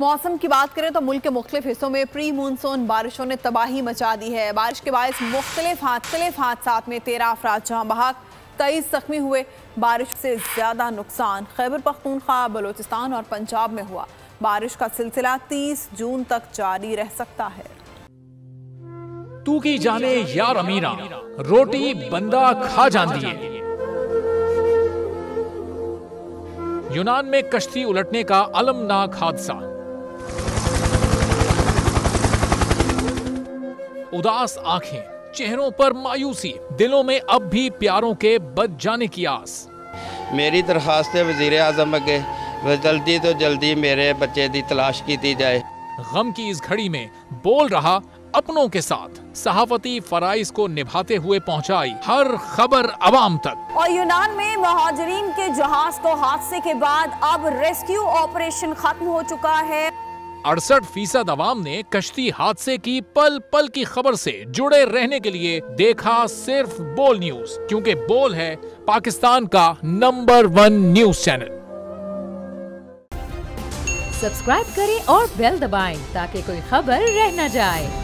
मौसम की बात करें तो मुल्क के मुख्तलिफ हिस्सों में प्री मानसून बारिशों ने तबाही मचा दी है। बारिश के बायस मुख्तलिफ हादसात में 13 अफराद जहां बहक 23 जख्मी हुए। बारिश से ज्यादा नुकसान खैबर पख्तूनख्वा, बलोचिस्तान और पंजाब में हुआ। बारिश का सिलसिला 30 जून तक जारी रह सकता है। तू की जाने यार अमीरा, रोटी बंदा खा जाती है। यूनान में कश्ती उलटने का अलमनाक हादसा। उदास आंखें, चेहरों पर मायूसी, दिलों में अब भी प्यारों के बच जाने की आस। मेरी दरखास्त है वजीर आजम अगे जल्दी तो जल्दी मेरे बच्चे की तलाश की जाए। गम की इस घड़ी में बोल रहा अपनों के साथ, सहाफती फराइज को निभाते हुए पहुंचाई हर खबर अवाम तक। और यूनान में महाजरीन के जहाज को हादसे के बाद अब रेस्क्यू ऑपरेशन खत्म हो चुका है। 68% अवाम ने कश्ती हादसे की पल पल की खबर से जुड़े रहने के लिए देखा सिर्फ बोल न्यूज, क्योंकि बोल है पाकिस्तान का नंबर 1 न्यूज चैनल। सब्सक्राइब करें और बेल दबाएं ताकि कोई खबर रह न जाए।